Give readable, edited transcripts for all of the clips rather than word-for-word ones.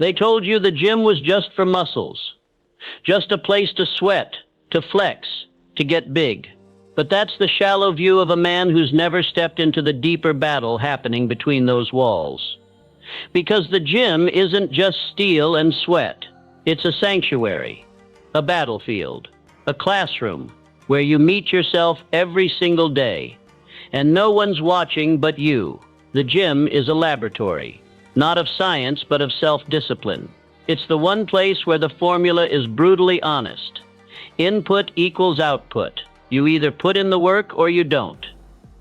They told you the gym was just for muscles, just a place to sweat, to flex, to get big. But that's the shallow view of a man who's never stepped into the deeper battle happening between those walls. Because the gym isn't just steel and sweat. It's a sanctuary, a battlefield, a classroom where you meet yourself every single day. And no one's watching but you. The gym is a laboratory, not of science but of self-discipline. It's the one place where the formula is brutally honest. Input equals output. You either put in the work or you don't.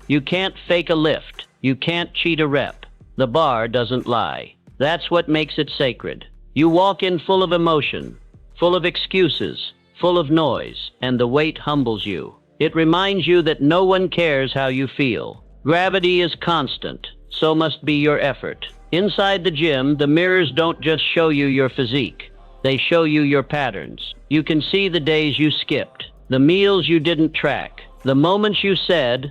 You can't fake a lift. You can't cheat a rep. The bar doesn't lie. That's what makes it sacred. You walk in full of emotion, full of excuses, full of noise, and the weight humbles you. It reminds you that no one cares how you feel. Gravity is constant, so must be your effort. Inside the gym, the mirrors don't just show you your physique. They show you your patterns. You can see the days you skipped, the meals you didn't track, the moments you said,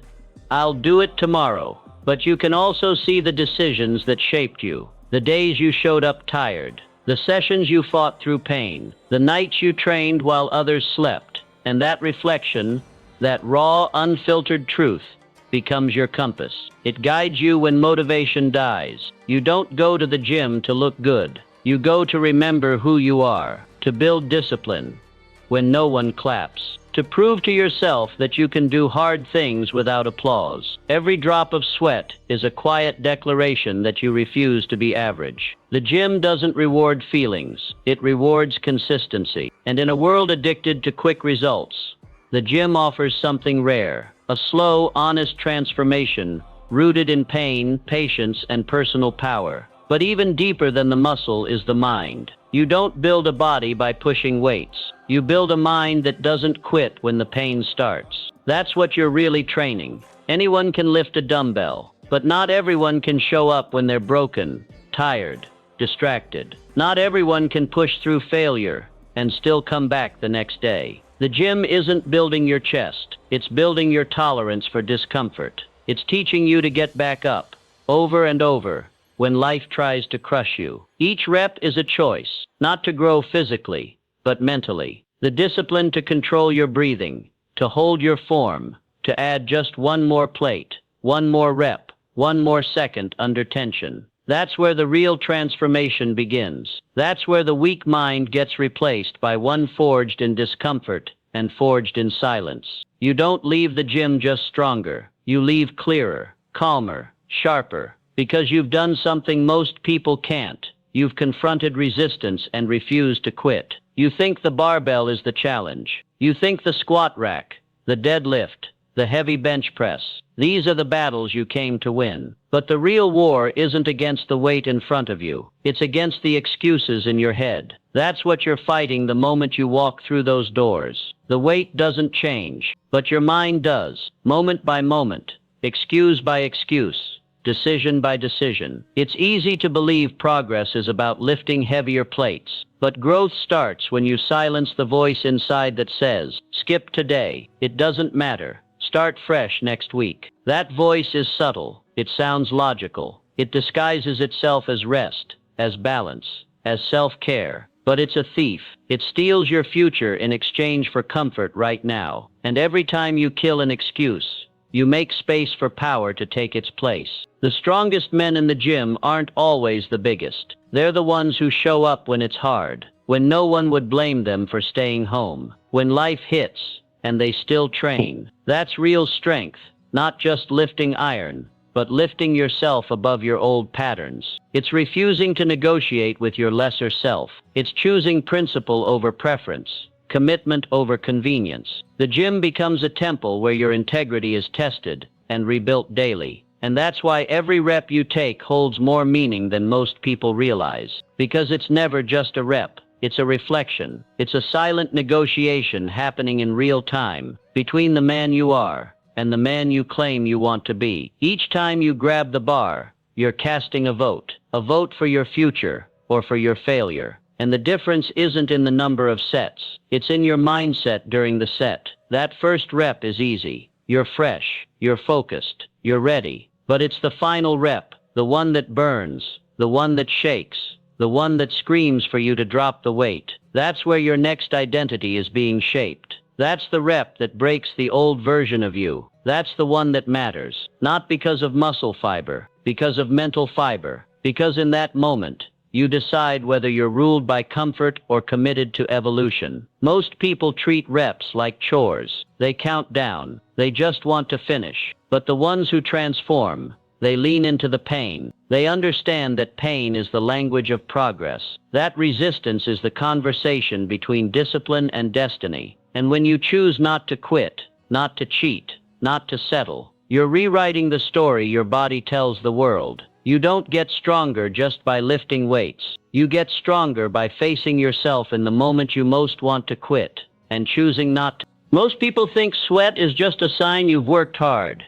"I'll do it tomorrow." But you can also see the decisions that shaped you, the days you showed up tired, the sessions you fought through pain, the nights you trained while others slept. And that reflection, that raw, unfiltered truth, becomes your compass. It guides you when motivation dies. You don't go to the gym to look good. You go to remember who you are, to build discipline when no one claps, to prove to yourself that you can do hard things without applause. Every drop of sweat is a quiet declaration that you refuse to be average. The gym doesn't reward feelings. It rewards consistency. And in a world addicted to quick results, the gym offers something rare, a slow, honest transformation rooted in pain, patience, and personal power. But even deeper than the muscle is the mind. You don't build a body by pushing weights. You build a mind that doesn't quit when the pain starts. That's what you're really training. Anyone can lift a dumbbell, but not everyone can show up when they're broken, tired, distracted. Not everyone can push through failure and still come back the next day. The gym isn't building your chest. It's building your tolerance for discomfort. It's teaching you to get back up, over and over, when life tries to crush you. Each rep is a choice, not to grow physically, but mentally. The discipline to control your breathing, to hold your form, to add just one more plate, one more rep, one more second under tension. That's where the real transformation begins. That's where the weak mind gets replaced by one forged in discomfort and forged in silence. You don't leave the gym just stronger. You leave clearer, calmer, sharper, because you've done something most people can't. You've confronted resistance and refused to quit. You think the barbell is the challenge. You think the squat rack, the deadlift, the heavy bench press. These are the battles you came to win. But the real war isn't against the weight in front of you. It's against the excuses in your head. That's what you're fighting the moment you walk through those doors. The weight doesn't change, but your mind does, moment by moment, excuse by excuse, decision by decision. It's easy to believe progress is about lifting heavier plates, but growth starts when you silence the voice inside that says, "Skip today. It doesn't matter. Start fresh next week." That voice is subtle. It sounds logical. It disguises itself as rest, as balance, as self-care. But it's a thief. It steals your future in exchange for comfort right now. And every time you kill an excuse, you make space for power to take its place. The strongest men in the gym aren't always the biggest. They're the ones who show up when it's hard, when no one would blame them for staying home, when life hits and they still train. That's real strength, not just lifting iron, but lifting yourself above your old patterns. It's refusing to negotiate with your lesser self. It's choosing principle over preference, commitment over convenience. The gym becomes a temple where your integrity is tested and rebuilt daily. And that's why every rep you take holds more meaning than most people realize. Because it's never just a rep. It's a reflection. It's a silent negotiation happening in real time between the man you are and the man you claim you want to be. Each time you grab the bar, you're casting a vote for your future or for your failure. And the difference isn't in the number of sets. It's in your mindset during the set. That first rep is easy. You're fresh, you're focused, you're ready. But it's the final rep, the one that burns, the one that shakes, the one that screams for you to drop the weight. That's where your next identity is being shaped. That's the rep that breaks the old version of you. That's the one that matters, not because of muscle fiber, because of mental fiber, because in that moment, you decide whether you're ruled by comfort or committed to evolution. Most people treat reps like chores. They count down. They just want to finish. But the ones who transform, they lean into the pain. They understand that pain is the language of progress. That resistance is the conversation between discipline and destiny. And when you choose not to quit, not to cheat, not to settle, you're rewriting the story your body tells the world. You don't get stronger just by lifting weights. You get stronger by facing yourself in the moment you most want to quit and choosing not to. Most people think sweat is just a sign you've worked hard,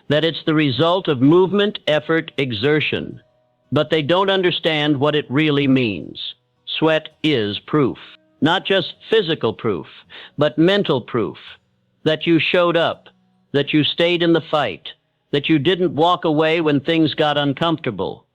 that it's the result of movement, effort, exertion. But they don't understand what it really means. Sweat is proof. Not just physical proof, but mental proof. That you showed up, that you stayed in the fight, that you didn't walk away when things got uncomfortable.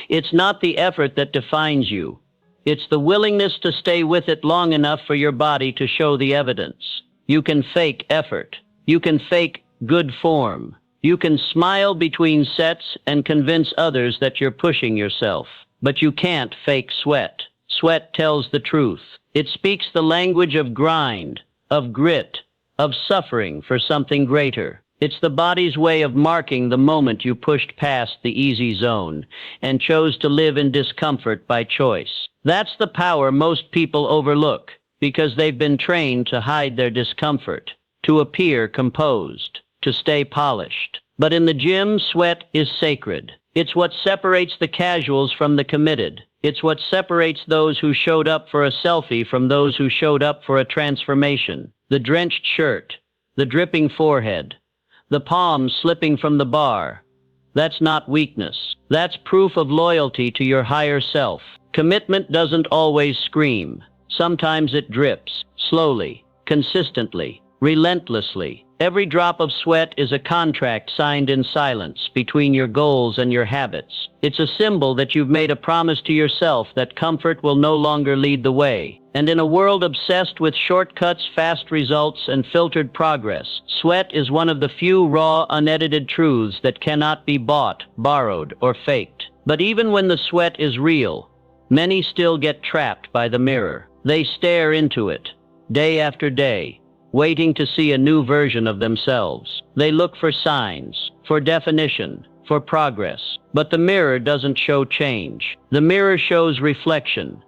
It's not the effort that defines you. It's the willingness to stay with it long enough for your body to show the evidence. You can fake effort. You can fake good form. You can smile between sets and convince others that you're pushing yourself. But you can't fake sweat. Sweat tells the truth. It speaks the language of grind, of grit, of suffering for something greater. It's the body's way of marking the moment you pushed past the easy zone and chose to live in discomfort by choice. That's the power most people overlook because they've been trained to hide their discomfort, to appear composed, to stay polished. But in the gym, sweat is sacred. It's what separates the casuals from the committed. It's what separates those who showed up for a selfie from those who showed up for a transformation. The drenched shirt, the dripping forehead, the palms slipping from the bar. That's not weakness. That's proof of loyalty to your higher self. Commitment doesn't always scream. Sometimes it drips, slowly, consistently, relentlessly. Every drop of sweat is a contract signed in silence between your goals and your habits. It's a symbol that you've made a promise to yourself that comfort will no longer lead the way. And in a world obsessed with shortcuts, fast results, and filtered progress, sweat is one of the few raw, unedited truths that cannot be bought, borrowed, or faked. But even when the sweat is real, many still get trapped by the mirror. They stare into it, day after day, waiting to see a new version of themselves. They look for signs, for definition, for progress. But the mirror doesn't show change. The mirror shows reflection.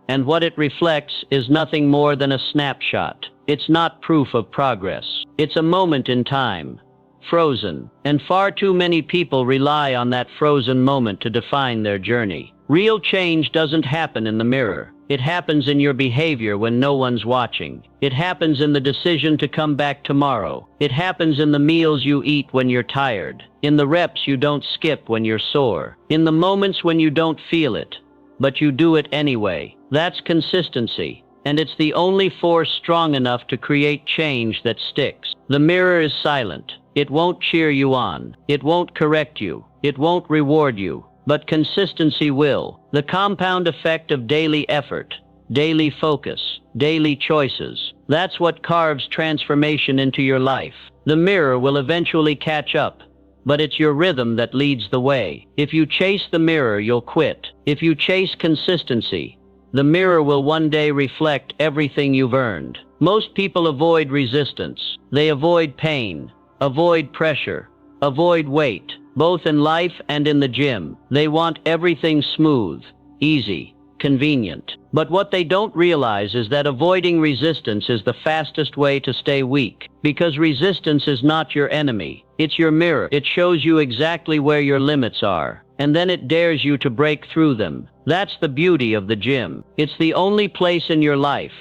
And what it reflects is nothing more than a snapshot. It's not proof of progress. It's a moment in time, frozen. And far too many people rely on that frozen moment to define their journey. Real change doesn't happen in the mirror. It happens in your behavior when no one's watching. It happens in the decision to come back tomorrow. It happens in the meals you eat when you're tired. In the reps you don't skip when you're sore. In the moments when you don't feel it, but you do it anyway. That's consistency. And it's the only force strong enough to create change that sticks. The mirror is silent. It won't cheer you on. It won't correct you. It won't reward you. But consistency will. The compound effect of daily effort, daily focus, daily choices. That's what carves transformation into your life. The mirror will eventually catch up, but it's your rhythm that leads the way. If you chase the mirror, you'll quit. If you chase consistency, the mirror will one day reflect everything you've earned. Most people avoid resistance. They avoid pain, avoid pressure, avoid weight. Both in life and in the gym. They want everything smooth, easy, convenient. But what they don't realize is that avoiding resistance is the fastest way to stay weak. Because resistance is not your enemy. It's your mirror. It shows you exactly where your limits are. And then it dares you to break through them. That's the beauty of the gym. It's the only place in your life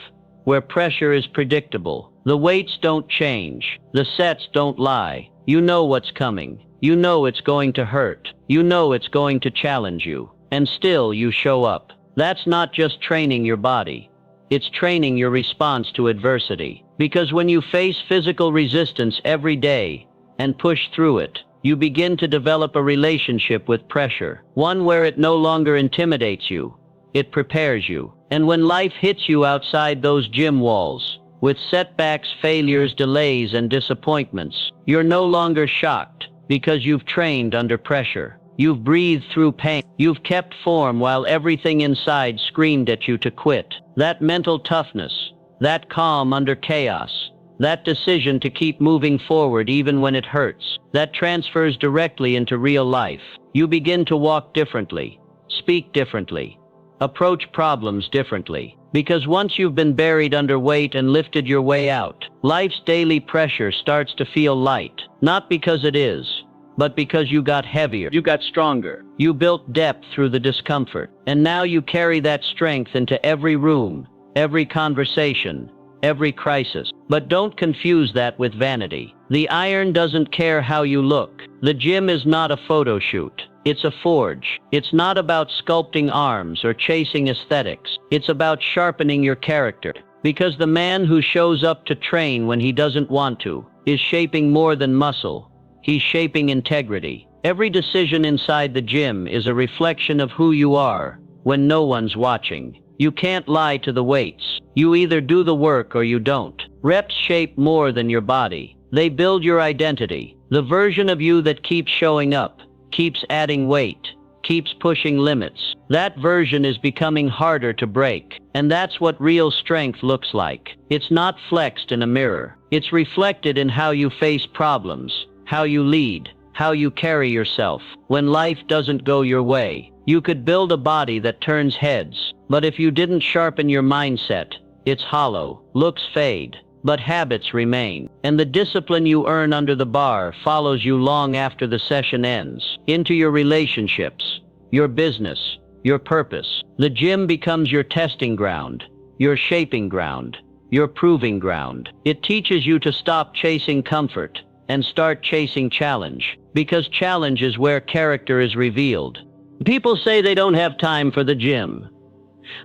where pressure is predictable. The weights don't change. The sets don't lie. You know what's coming. You know it's going to hurt. You know it's going to challenge you. And still you show up. That's not just training your body. It's training your response to adversity. Because when you face physical resistance every day and push through it, you begin to develop a relationship with pressure. One where it no longer intimidates you. it prepares you. And when life hits you outside those gym walls, with setbacks, failures, delays, and disappointments, you're no longer shocked because you've trained under pressure. You've breathed through pain. You've kept form while everything inside screamed at you to quit. That mental toughness, that calm under chaos, that decision to keep moving forward even when it hurts, that transfers directly into real life. You begin to walk differently, speak differently, approach problems differently. Because once you've been buried under weight and lifted your way out, life's daily pressure starts to feel light. Not because it is, but because you got heavier, you got stronger, you built depth through the discomfort, and now you carry that strength into every room, every conversation, every crisis. But don't confuse that with vanity. The iron doesn't care how you look. The gym is not a photo shoot. It's a forge. It's not about sculpting arms or chasing aesthetics. It's about sharpening your character. Because the man who shows up to train when he doesn't want to is shaping more than muscle. He's shaping integrity. Every decision inside the gym is a reflection of who you are when no one's watching. You can't lie to the weights. You either do the work or you don't. Reps shape more than your body. They build your identity. The version of you that keeps showing up, keeps adding weight, keeps pushing limits. That version is becoming harder to break. And that's what real strength looks like. It's not flexed in a mirror. It's reflected in how you face problems, how you lead, how you carry yourself. When life doesn't go your way, you could build a body that turns heads. But if you didn't sharpen your mindset, it's hollow. Looks fade, but habits remain. And the discipline you earn under the bar follows you long after the session ends. Into your relationships, your business, your purpose. The gym becomes your testing ground, your shaping ground, your proving ground. It teaches you to stop chasing comfort and start chasing challenge, because challenge is where character is revealed. People say they don't have time for the gym,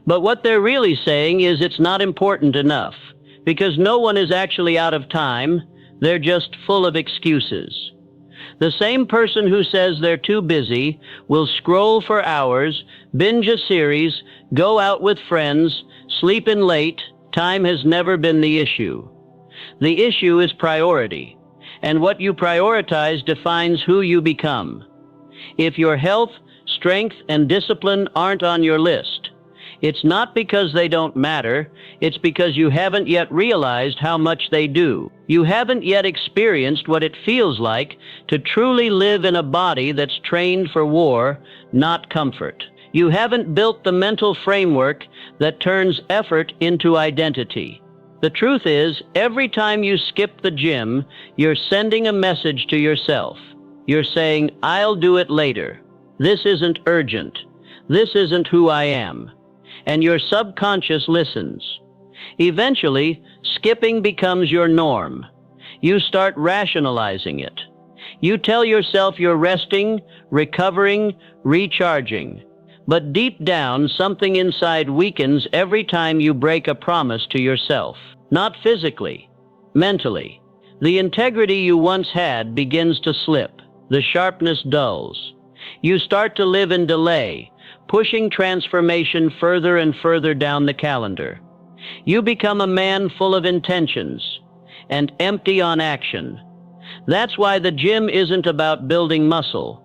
but what they're really saying is it's not important enough, because no one is actually out of time, they're just full of excuses. The same person who says they're too busy will scroll for hours, binge a series, go out with friends, sleep in late. Time has never been the issue. The issue is priority. And what you prioritize defines who you become. If your health, strength, and discipline aren't on your list, it's not because they don't matter, it's because you haven't yet realized how much they do. You haven't yet experienced what it feels like to truly live in a body that's trained for war, not comfort. You haven't built the mental framework that turns effort into identity. The truth is, every time you skip the gym, you're sending a message to yourself. You're saying, I'll do it later. This isn't urgent. This isn't who I am. And your subconscious listens. Eventually, skipping becomes your norm. You start rationalizing it. You tell yourself you're resting, recovering, recharging. But deep down, something inside weakens every time you break a promise to yourself. Not physically, mentally. The integrity you once had begins to slip. The sharpness dulls. You start to live in delay, pushing transformation further and further down the calendar. You become a man full of intentions and empty on action. That's why the gym isn't about building muscle.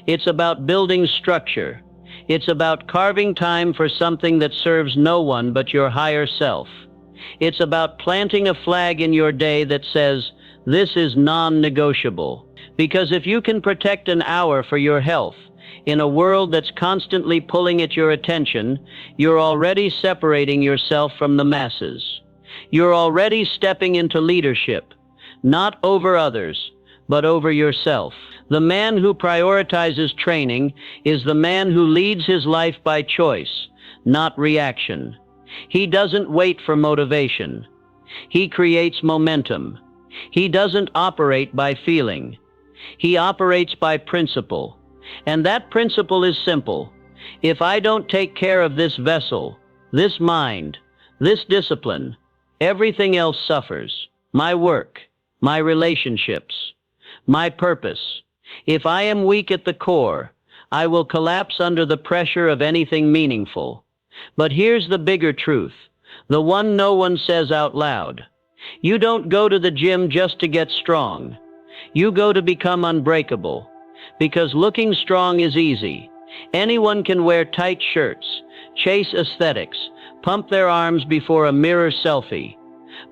It's about building structure. It's about carving time for something that serves no one but your higher self. It's about planting a flag in your day that says, this is non-negotiable. Because if you can protect an hour for your health, in a world that's constantly pulling at your attention, you're already separating yourself from the masses. You're already stepping into leadership, not over others, but over yourself. The man who prioritizes training is the man who leads his life by choice, not reaction. He doesn't wait for motivation. He creates momentum. He doesn't operate by feeling. He operates by principle. And that principle is simple. If I don't take care of this vessel, this mind, this discipline, everything else suffers. My work, my relationships, my purpose. If I am weak at the core, I will collapse under the pressure of anything meaningful. But here's the bigger truth, the one no one says out loud. You don't go to the gym just to get strong. You go to become unbreakable. Because looking strong is easy. Anyone can wear tight shirts, chase aesthetics, pump their arms before a mirror selfie.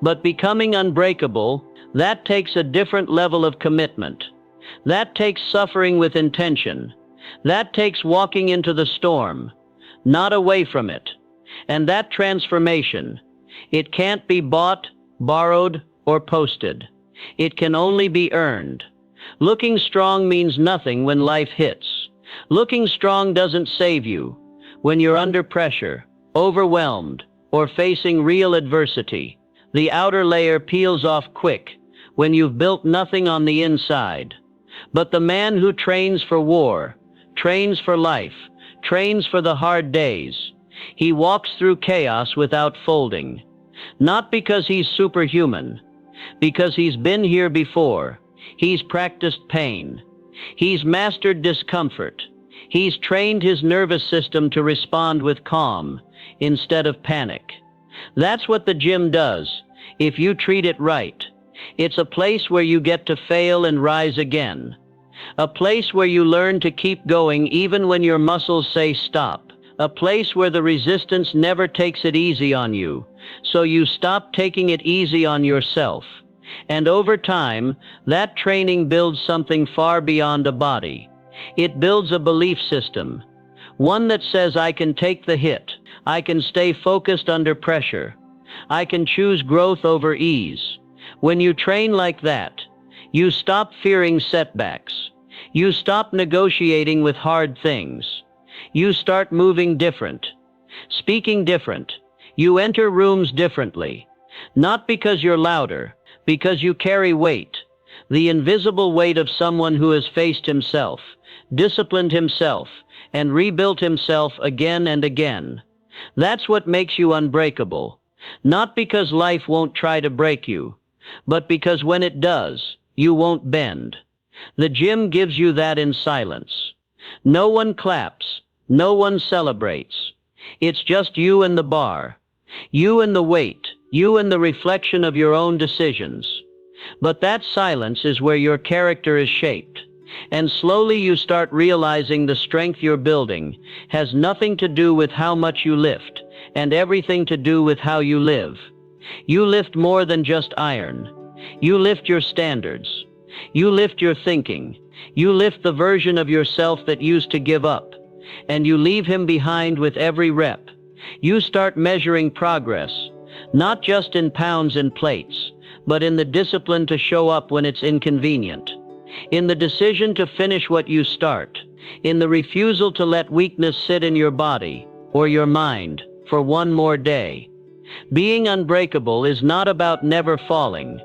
But becoming unbreakable, that takes a different level of commitment. That takes suffering with intention. That takes walking into the storm, not away from it. And that transformation, it can't be bought, borrowed, or posted. It can only be earned. Looking strong means nothing when life hits. Looking strong doesn't save you when you're under pressure, overwhelmed, or facing real adversity. The outer layer peels off quick when you've built nothing on the inside. But the man who trains for war, trains for life, trains for the hard days, he walks through chaos without folding. Not because he's superhuman, because he's been here before. He's practiced pain. He's mastered discomfort. He's trained his nervous system to respond with calm instead of panic. That's what the gym does, if you treat it right. It's a place where you get to fail and rise again. A place where you learn to keep going even when your muscles say stop. A place where the resistance never takes it easy on you, so you stop taking it easy on yourself. And over time, that training builds something far beyond a body. It builds a belief system. One that says I can take the hit. I can stay focused under pressure. I can choose growth over ease. When you train like that, you stop fearing setbacks. You stop negotiating with hard things. You start moving different, speaking different. You enter rooms differently. Not because you're louder, because you carry weight. The invisible weight of someone who has faced himself, disciplined himself, and rebuilt himself again and again. That's what makes you unbreakable. Not because life won't try to break you, but because when it does, you won't bend. The gym gives you that in silence. No one claps. No one celebrates. It's just you and the bar. You and the weight. You and the reflection of your own decisions. But that silence is where your character is shaped. And slowly you start realizing the strength you're building has nothing to do with how much you lift, and everything to do with how you live. You lift more than just iron. You lift your standards. You lift your thinking. You lift the version of yourself that used to give up. And you leave him behind with every rep. You start measuring progress, not just in pounds and plates, but in the discipline to show up when it's inconvenient, in the decision to finish what you start, in the refusal to let weakness sit in your body or your mind for one more day. Being unbreakable is not about never falling.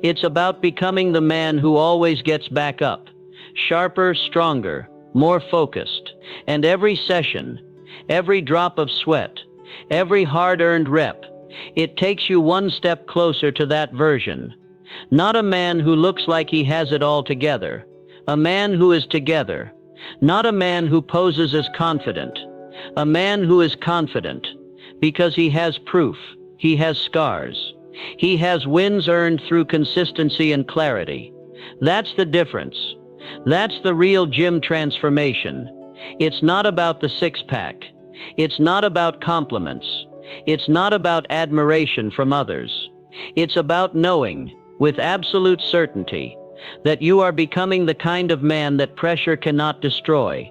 It's about becoming the man who always gets back up, sharper, stronger, more focused. And every session, every drop of sweat, every hard-earned rep, it takes you one step closer to that version. Not a man who looks like he has it all together, a man who is together. Not a man who poses as confident, a man who is confident because he has proof, he has scars, he has wins earned through consistency and clarity. That's the difference. That's the real gym transformation. It's not about the six-pack. It's not about compliments. It's not about admiration from others. It's about knowing, with absolute certainty, that you are becoming the kind of man that pressure cannot destroy,